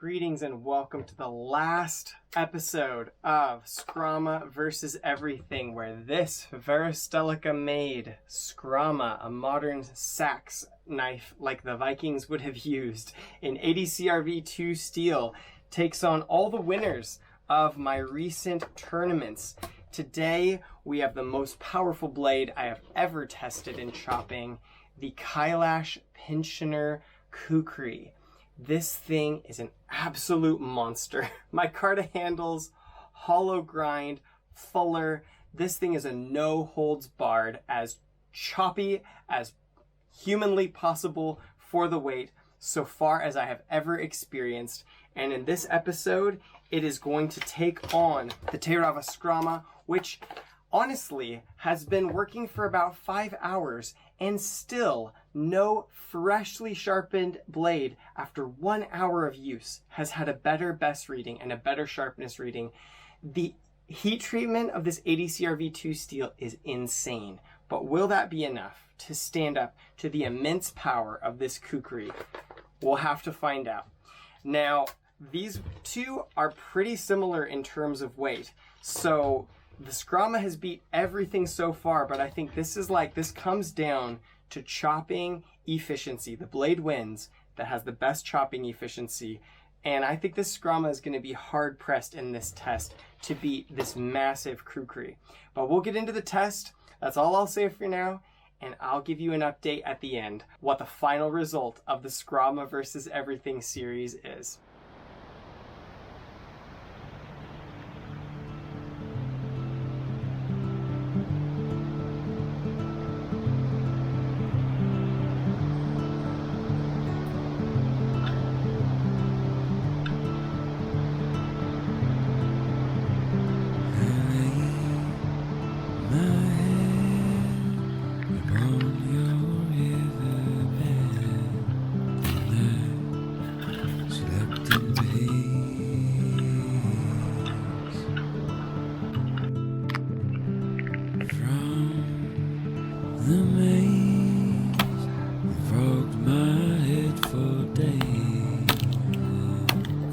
Greetings and welcome to the last episode of Skrama versus Everything, where this Veristelica made Skrama, a modern sax knife like the Vikings would have used in ADCRV2 steel, takes on all the winners of my recent tournaments. Today we have the most powerful blade I have ever tested in chopping, the Kailash Pensioner Kukri. This thing is an absolute monster. Micarta handles, hollow grind, fuller. This thing is a no holds barred, as choppy as humanly possible for the weight so far as I have ever experienced. And in this episode, it is going to take on the Terava Skrama, which honestly has been working for about 5 hours and still no freshly sharpened blade after 1 hour of use has had a better best reading and a better sharpness reading. The heat treatment of this ADCRV2 steel is insane, but will that be enough to stand up to the immense power of this Kukri? We'll have to find out. Now, these two are pretty similar in terms of weight, so the Skrama has beat everything so far, but I think this comes down to chopping efficiency. The blade wins that has the best chopping efficiency, and I think this Skrama is going to be hard pressed in this test to beat this massive Kukri. But we'll get into the test. That's all I'll say for now, and I'll give you an update at the end what the final result of the Skrama versus Everything series is.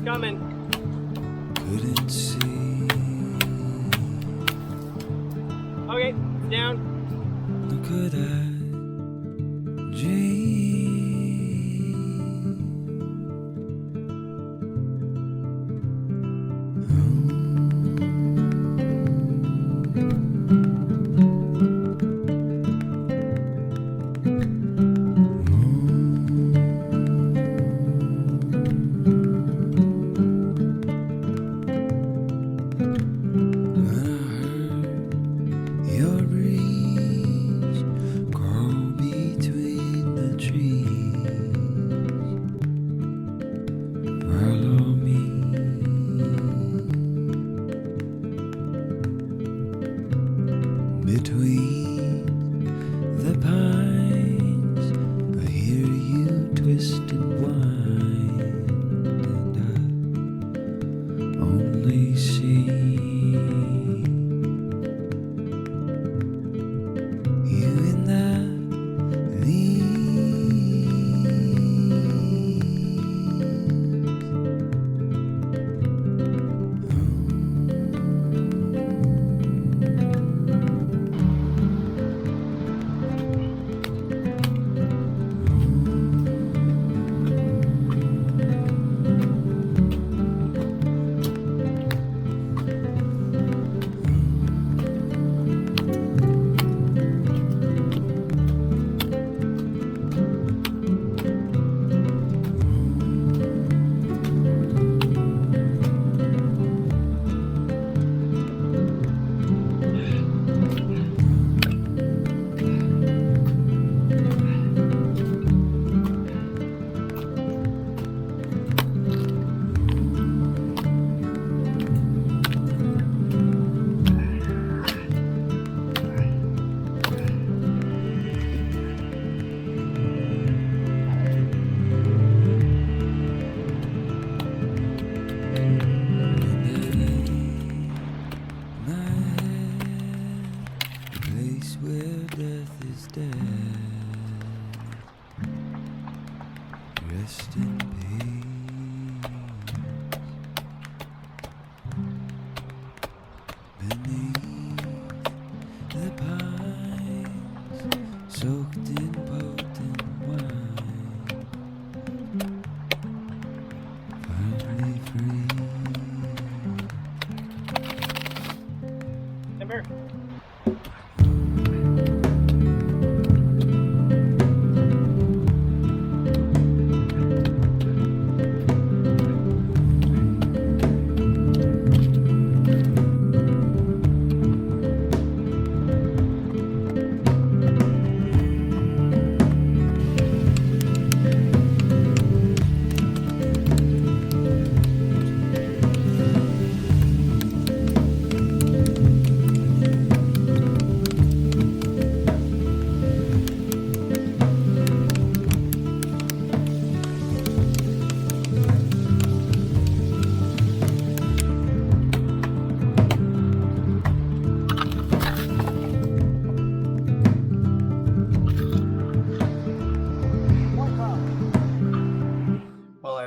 Coming. Couldn't see. Okay, down. Nor could I dream. Between the pines, I hear you twist and wind, and I only see you in that rest in peace.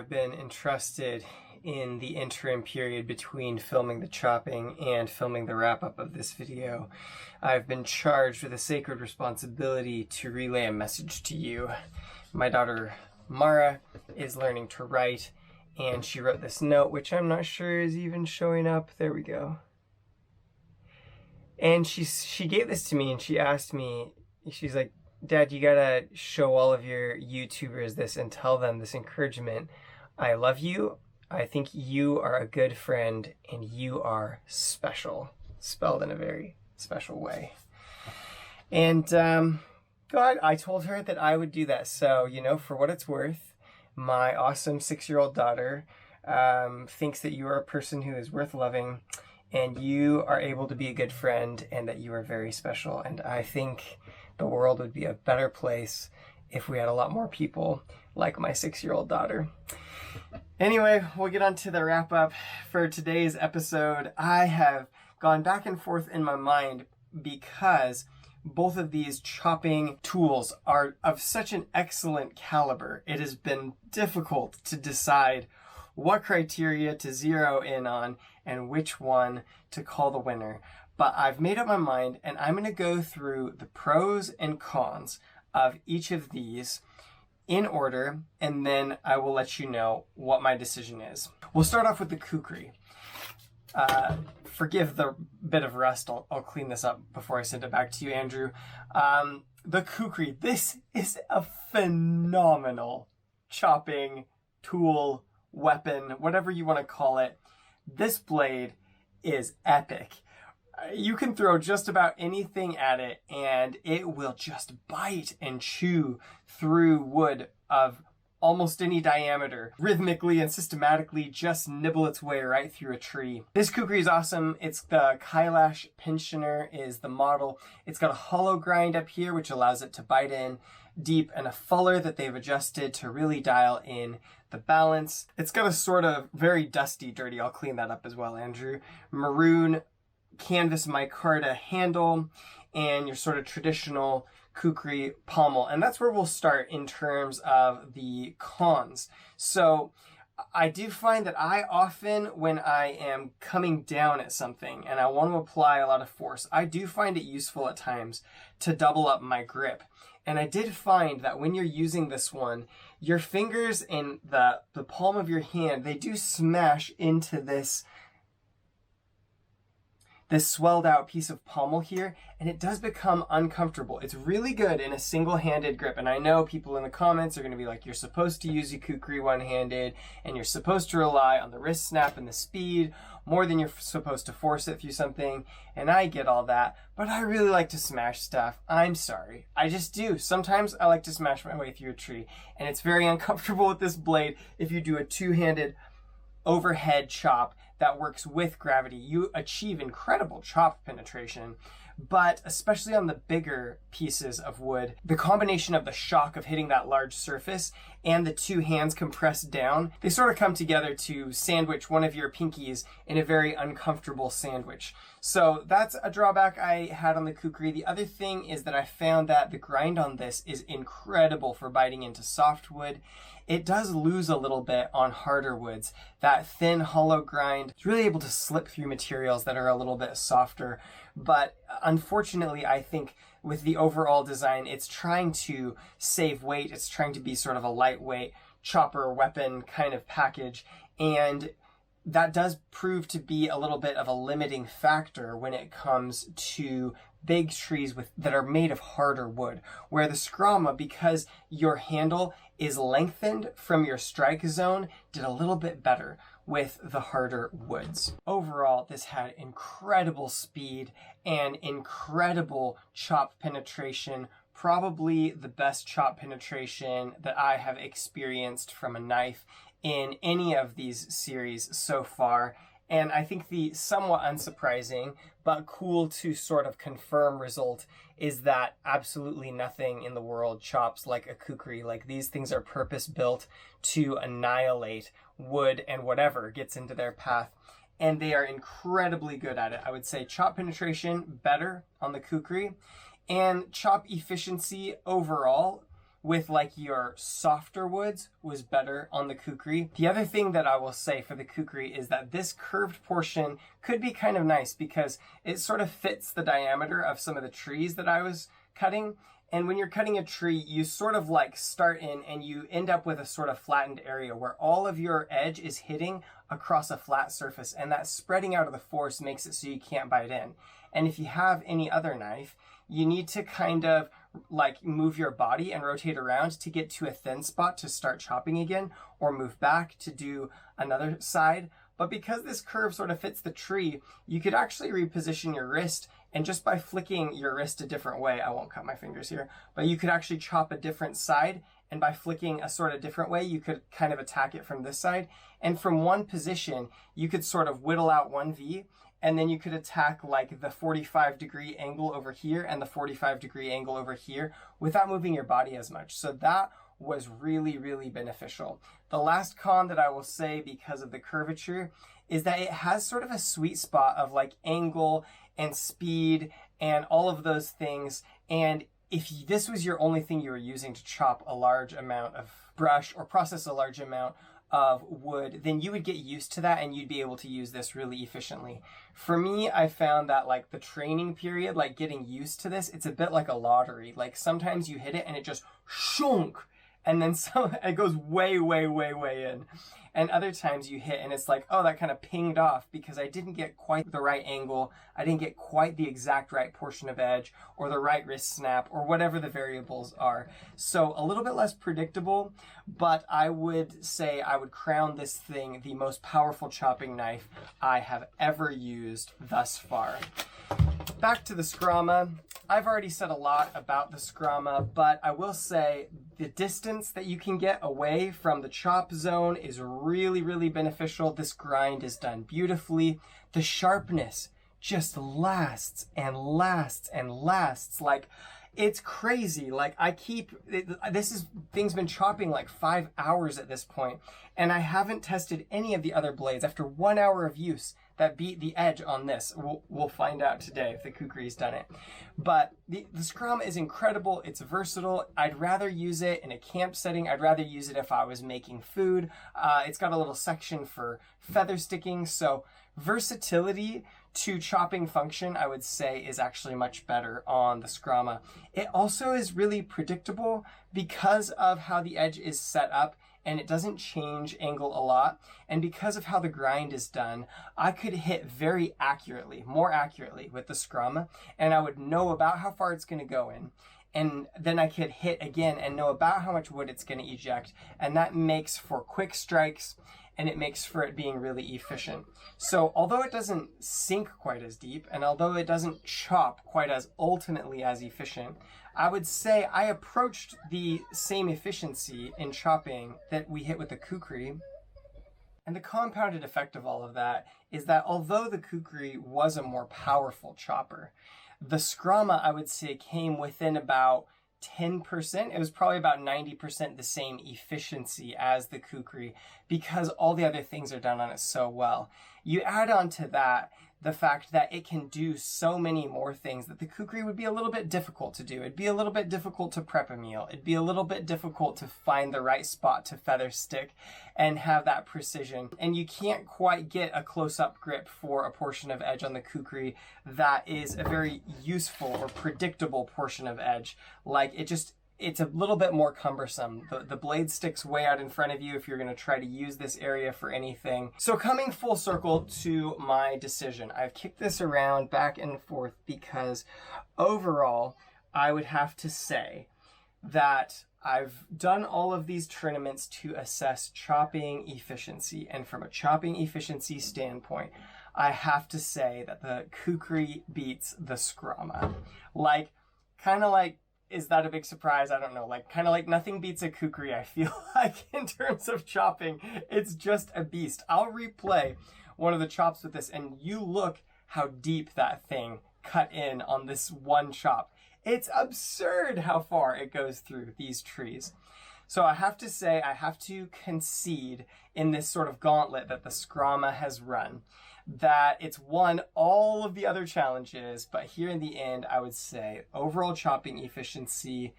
I've been entrusted in the interim period between filming the chopping and filming the wrap-up of this video. I've been charged with a sacred responsibility to relay a message to you. My daughter Mara is learning to write, and she wrote this note, which I'm not sure is even showing up. There we go. And she gave this to me, and she asked me, she's like, Dad, you gotta show all of your YouTubers this and tell them this encouragement. I love you. I think you are a good friend, and you are special. Spelled in a very special way. And God, I told her that I would do that. So, you know, for what it's worth, my awesome 6-year-old daughter thinks that you are a person who is worth loving, and you are able to be a good friend, and that you are very special. And I think the world would be a better place if we had a lot more people like my 6-year-old daughter. Anyway, we'll get on to the wrap up for today's episode. I have gone back and forth in my mind because both of these chopping tools are of such an excellent caliber. It has been difficult to decide what criteria to zero in on and which one to call the winner. But I've made up my mind, and I'm going to go through the pros and cons of each of these in order, and then I will let you know what my decision is. We'll start off with the Kukri. Forgive the bit of rust. I'll clean this up before I send it back to you, Andrew. The Kukri. This is a phenomenal chopping tool, weapon, whatever you want to call it. This blade is epic. You can throw just about anything at it, and it will just bite and chew through wood of almost any diameter, rhythmically and systematically just nibble its way right through a tree. This Kukri is awesome. It's the Kailash Pensioner is the model. It's got a hollow grind up here, which allows it to bite in deep, and a fuller that they've adjusted to really dial in the balance. It's got a sort of very dusty, dirty, I'll clean that up as well, Andrew, maroon canvas micarta handle, and your sort of traditional Kukri pommel. And that's where we'll start in terms of the cons. So I do find that I often, when I am coming down at something and I want to apply a lot of force, I do find it useful at times to double up my grip. And I did find that when you're using this one, your fingers and the palm of your hand, they do smash into this swelled out piece of pommel here, and it does become uncomfortable. It's really good in a single-handed grip, and I know people in the comments are going to be like, you're supposed to use your Kukri one-handed, and you're supposed to rely on the wrist snap and the speed more than you're supposed to force it through something, and I get all that, but I really like to smash stuff. I'm sorry. I just do. Sometimes I like to smash my way through a tree, and it's very uncomfortable with this blade if you do a two-handed overhead chop that works with gravity. You achieve incredible chop penetration, but especially on the bigger pieces of wood, the combination of the shock of hitting that large surface and the two hands compressed down, they sort of come together to sandwich one of your pinkies in a very uncomfortable sandwich. So that's a drawback I had on the Kukri. The other thing is that I found that the grind on this is incredible for biting into softwood. It does lose a little bit on harder woods. That thin, hollow grind is really able to slip through materials that are a little bit softer. But unfortunately, I think with the overall design, it's trying to save weight. It's trying to be sort of a lightweight chopper weapon kind of package. And that does prove to be a little bit of a limiting factor when it comes to big trees that are made of harder wood, where the Skrama, because your handle is lengthened from your strike zone, did a little bit better with the harder woods. Overall, this had incredible speed and incredible chop penetration, probably the best chop penetration that I have experienced from a knife in any of these series so far. And I think the somewhat unsurprising but cool to sort of confirm result is that absolutely nothing in the world chops like a Kukri. Like, these things are purpose built to annihilate wood and whatever gets into their path. And they are incredibly good at it. I would say chop penetration better on the Kukri, and chop efficiency overall with like your softer woods was better on the kukri. The other thing that I will say for the kukri is that this curved portion could be kind of nice because it sort of fits the diameter of some of the trees that I was cutting. And when you're cutting a tree, you sort of like start in and you end up with a sort of flattened area where all of your edge is hitting across a flat surface, and that spreading out of the force makes it so you can't bite in. And if you have any other knife, you need to kind of like move your body and rotate around to get to a thin spot to start chopping again, or move back to do another side. But because this curve sort of fits the tree, you could actually reposition your wrist, and just by flicking your wrist a different way, I won't cut my fingers here, but you could actually chop a different side, and by flicking a sort of different way, you could kind of attack it from this side. And from one position, you could sort of whittle out one V, and then you could attack like the 45-degree angle over here and the 45-degree angle over here without moving your body as much. So that was really, really beneficial. The last con that I will say because of the curvature is that it has sort of a sweet spot of like angle and speed and all of those things. And if this was your only thing you were using to chop a large amount of brush or process a large amount of wood, then you would get used to that and you'd be able to use this really efficiently. For me, I found that like the training period, like getting used to this, it's a bit like a lottery. Like sometimes you hit it and it just shunk, and then it goes way, way, way, way in. And other times you hit and it's like, oh, that kind of pinged off because I didn't get quite the right angle. I didn't get quite the exact right portion of edge or the right wrist snap or whatever the variables are. So a little bit less predictable, but I would say I would crown this thing the most powerful chopping knife I have ever used thus far. Back to the Skrama. I've already said a lot about the Skrama, but I will say the distance that you can get away from the chop zone is really, really beneficial. This grind is done beautifully. The sharpness just lasts and lasts and lasts. Like, it's crazy. Like, thing's been chopping like 5 hours at this point, and I haven't tested any of the other blades after 1 hour of use that beat the edge on this. We'll find out today if the Kukri's done it. But the Skrama is incredible. It's versatile. I'd rather use it in a camp setting. I'd rather use it if I was making food. It's got a little section for feather sticking. So versatility to chopping function, I would say, is actually much better on the Skrama. It also is really predictable because of how the edge is set up, and it doesn't change angle a lot. And because of how the grind is done, I could hit very accurately, more accurately with the Skrama, and I would know about how far it's going to go in. And then I could hit again and know about how much wood it's going to eject. And that makes for quick strikes, and it makes for it being really efficient. So although it doesn't sink quite as deep, and although it doesn't chop quite as ultimately as efficient, I would say I approached the same efficiency in chopping that we hit with the Kukri. And the compounded effect of all of that is that although the Kukri was a more powerful chopper, the Skrama, I would say, came within about 10%. It was probably about 90% the same efficiency as the Kukri because all the other things are done on it so well. You add on to that the fact that it can do so many more things that the Kukri would be a little bit difficult to do. It'd be a little bit difficult to prep a meal. It'd be a little bit difficult to find the right spot to feather stick and have that precision. And you can't quite get a close-up grip for a portion of edge on the Kukri that is a very useful or predictable portion of edge. Like, it's a little bit more cumbersome. The blade sticks way out in front of you if you're going to try to use this area for anything. So coming full circle to my decision, I've kicked this around back and forth because overall, I would have to say that I've done all of these tournaments to assess chopping efficiency. And from a chopping efficiency standpoint, I have to say that the Kukri beats the Skrama. Is that a big surprise? I don't know. Kind of like nothing beats a Kukri, I feel like, in terms of chopping. It's just a beast. I'll replay one of the chops with this, and you look how deep that thing cut in on this one chop. It's absurd how far it goes through these trees. So I have to say, I have to concede in this sort of gauntlet that the Skrama has run, that it's won all of the other challenges, but here in the end, I would say overall chopping efficiency,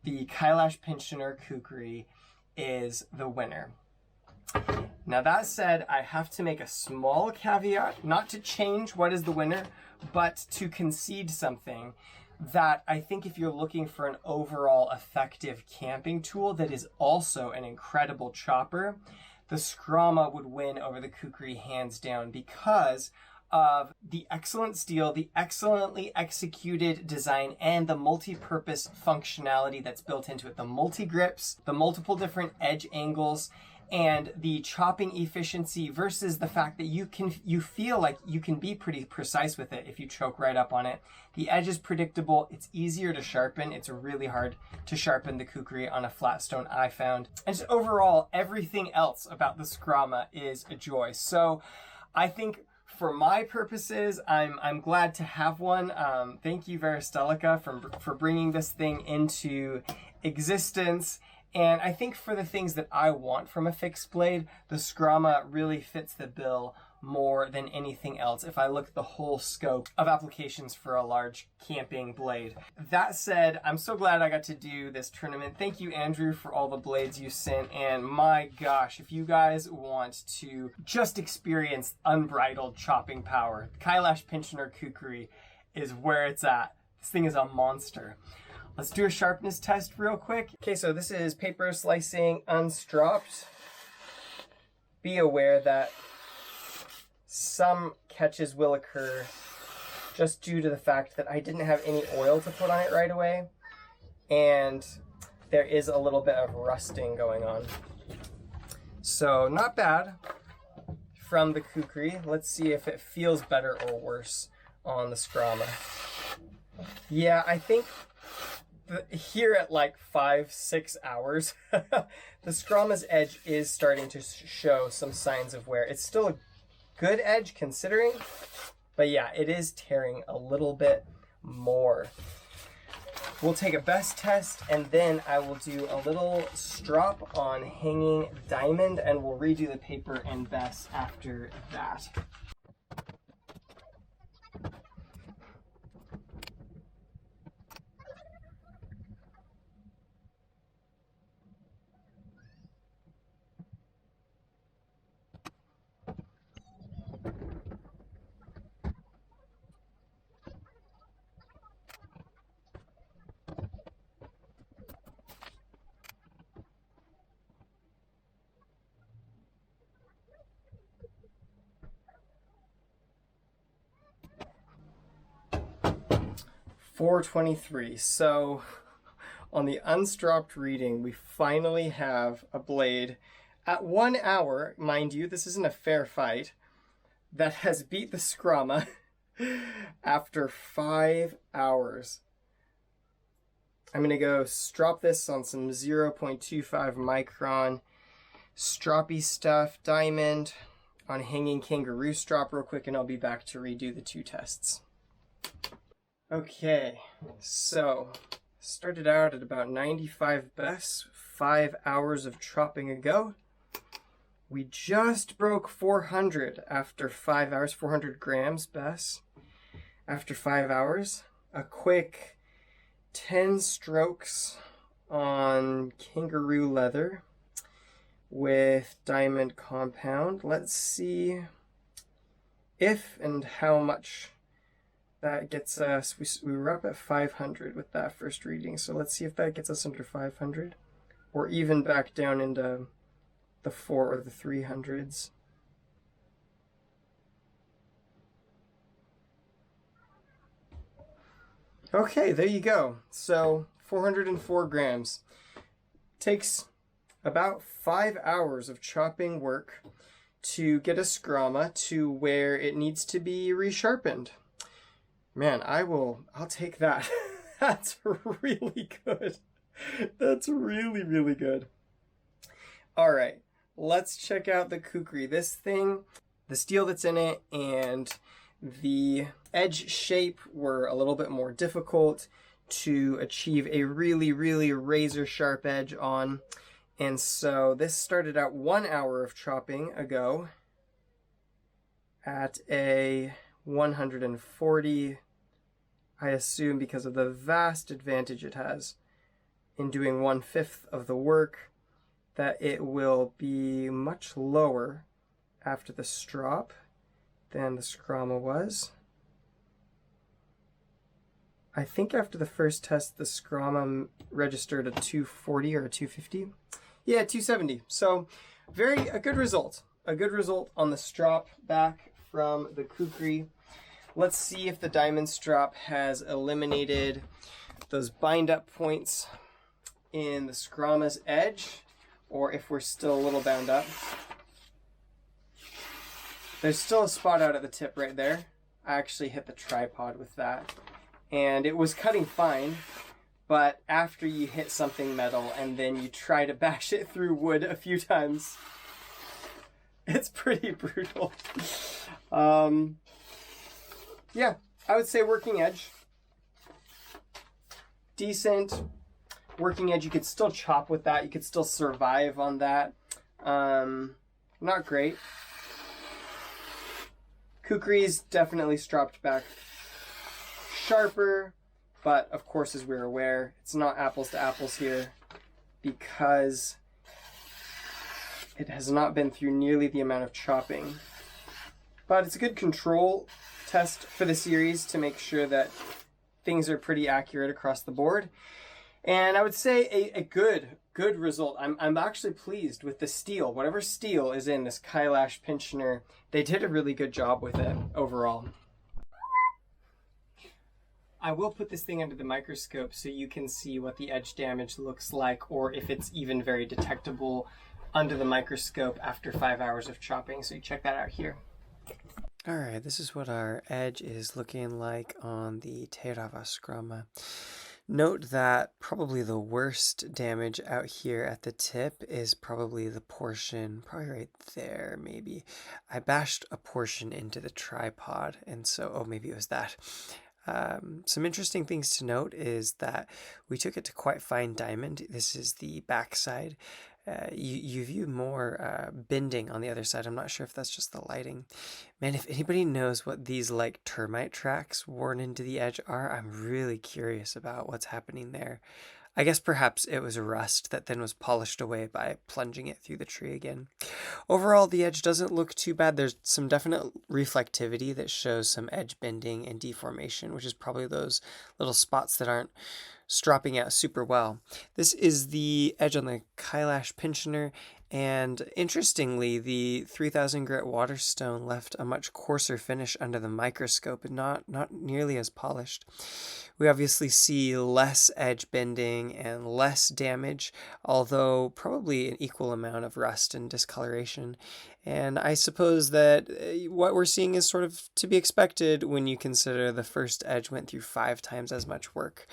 the Kailash Pensioner Kukri is the winner. Now that said, I have to make a small caveat, not to change what is the winner, but to concede something that I think if you're looking for an overall effective camping tool that is also an incredible chopper, the Skrama would win over the Kukri hands down because of the excellent steel, the excellently executed design, and the multi-purpose functionality that's built into it. The multi-grips, the multiple different edge angles, and the chopping efficiency versus the fact that you feel like you can be pretty precise with it if you choke right up on it. The edge is predictable. It's easier to sharpen. It's really hard to sharpen the Kukri on a flat stone, I found. And just overall, everything else about the Skrama is a joy. So I think for my purposes, I'm glad to have one. Thank you, Veristelica, for bringing this thing into existence. And I think for the things that I want from a fixed blade, the Skrama really fits the bill more than anything else if I look at the whole scope of applications for a large camping blade. That said, I'm so glad I got to do this tournament. Thank you, Andrew, for all the blades you sent. And my gosh, if you guys want to just experience unbridled chopping power, Kailash Pensioner Kukri is where it's at. This thing is a monster. Let's do a sharpness test real quick. Okay, so this is paper slicing unstropped. Be aware that some catches will occur just due to the fact that I didn't have any oil to put on it right away. And there is a little bit of rusting going on. So not bad from the Kukri. Let's see if it feels better or worse on the Skrama. Yeah, I think here at like 5-6 hours, the Skrama's edge is starting to show some signs of wear. It's still a good edge considering, but yeah, it is tearing a little bit more. We'll take a best test and then I will do a little strop on hanging diamond and we'll redo the paper and best after that. .423. So on the unstropped reading, we finally have a blade at 1 hour, mind you, this isn't a fair fight, that has beat the Skrama after 5 hours. I'm gonna go strop this on some 0.25 micron stroppy stuff, diamond, on hanging kangaroo strop real quick, and I'll be back to redo the 2 tests. Okay, so started out at about 95 Bess, 5 hours of chopping ago. We just broke 400 after 5 hours, 400 grams Bess after 5 hours. A quick 10 strokes on kangaroo leather with diamond compound. Let's see if and how much that gets us. We were up at 500 with that first reading, so let's see if that gets us under 500 or even back down into the 4 or the 300s. Okay, there you go. So 404 grams. Takes about 5 hours of chopping work to get a Skrama to where it needs to be resharpened. Man, I'll take that. That's really good. That's really, really good. All right, let's check out the Kukri. This thing, the steel that's in it and the edge shape were a little bit more difficult to achieve a really, really razor sharp edge on. And so this started out 1 hour of chopping ago at a 140, I assume because of the vast advantage it has in doing 1/5 of the work that it will be much lower after the strop than the Skrama was. I think after the first test, the Skrama registered a 240 or a 250. Yeah, 270. So a good result. A good result on the strop back from the Kukri. Let's see if the diamond strop has eliminated those bind up points in the Skrama's edge, or if we're still a little bound up. There's still a spot out at the tip right there. I actually hit the tripod with that, and it was cutting fine, but after you hit something metal and then you try to bash it through wood a few times, it's pretty brutal. Yeah, I would say working edge. Decent. Working edge, you could still chop with that. You could still survive on that. Not great. Kukri's definitely stropped back sharper, but of course, as we're aware, it's not apples to apples here because it has not been through nearly the amount of chopping. But it's a good control test for the series to make sure that things are pretty accurate across the board. And I would say a good result. I'm actually pleased with the steel. Whatever steel is in this Kailash Pensioner, they did a really good job with it overall. I will put this thing under the microscope so you can see what the edge damage looks like, or if it's even very detectable under the microscope after 5 hours of chopping. So you check that out here. Alright, this is what our edge is looking like on the Terava Skrama. Note that probably the worst damage out here at the tip is probably the portion, probably right there maybe. I bashed a portion into the tripod, and so, oh, maybe it was that. Some interesting things to note is that we took it to quite fine diamond. This is the back side. You view more bending on the other side. I'm not sure if that's just the lighting. Man, if anybody knows what these like termite tracks worn into the edge are, I'm really curious about what's happening there. I guess perhaps it was rust that then was polished away by plunging it through the tree again. Overall, the edge doesn't look too bad. There's some definite reflectivity that shows some edge bending and deformation, which is probably those little spots that aren't stropping out super well. This is the edge on the Kailash Pensioner, and interestingly, the 3000 grit waterstone left a much coarser finish under the microscope and not nearly as polished. We obviously see less edge bending and less damage, although probably an equal amount of rust and discoloration. And I suppose that what we're seeing is sort of to be expected when you consider the first edge went through 5 times as much work.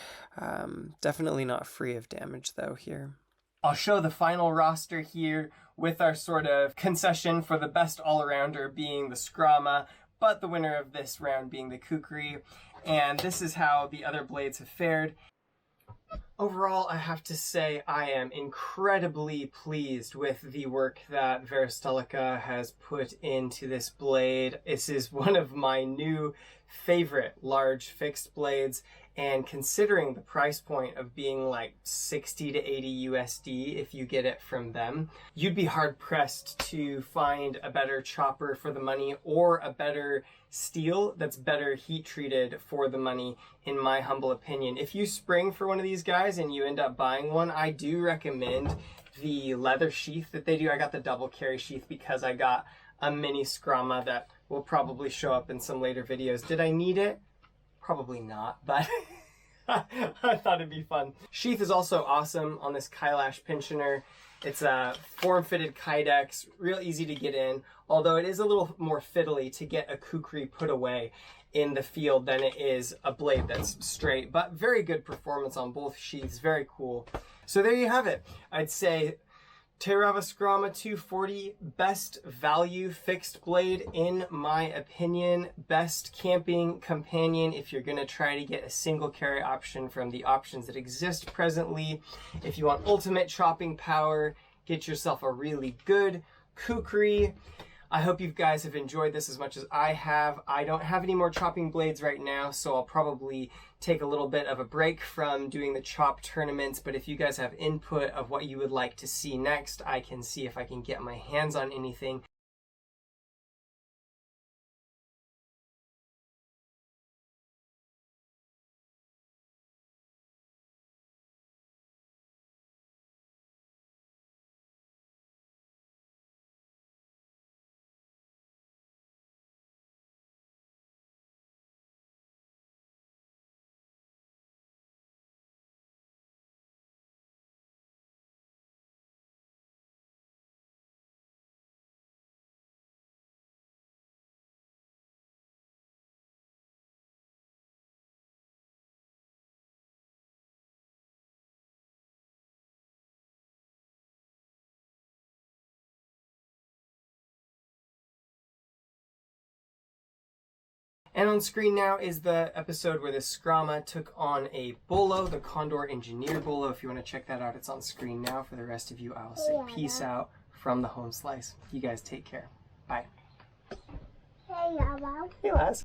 Definitely not free of damage though here. I'll show the final roster here with our sort of concession for the best all-arounder being the Skrama, but the winner of this round being the Kukri. And this is how the other blades have fared. Overall, I have to say I am incredibly pleased with the work that Veristelica has put into this blade. This is one of my new favorite large fixed blades, and considering the price point of being like 60 to 80 USD if you get it from them, you'd be hard pressed to find a better chopper for the money or a better steel that's better heat treated for the money, in my humble opinion. If you spring for one of these guys and you end up buying one, I do recommend the leather sheath that they do. I got the double carry sheath because I got a mini Skrama that will probably show up in some later videos. Did I need it? Probably not, but I thought it'd be fun. Sheath is also awesome on this Kailash Pensioner. It's a form-fitted kydex, real easy to get in, although it is a little more fiddly to get a Kukri put away in the field than it is a blade that's straight, but very good performance on both sheaths, very cool. So there you have it. I'd say Terava Skrama 240, best value fixed blade in my opinion, best camping companion if you're going to try to get a single carry option from the options that exist presently. If you want ultimate chopping power, get yourself a really good Kukri. I hope you guys have enjoyed this as much as I have. I don't have any more chopping blades right now, so I'll probably take a little bit of a break from doing the chop tournaments, but if you guys have input of what you would like to see next, I can see if I can get my hands on anything. And on screen now is the episode where the Skrama took on a bolo, the Condor Engineer bolo. If you want to check that out, it's on screen now. For the rest of you, I'll say peace out from the home slice. You guys take care. Bye. Hey, Kailash.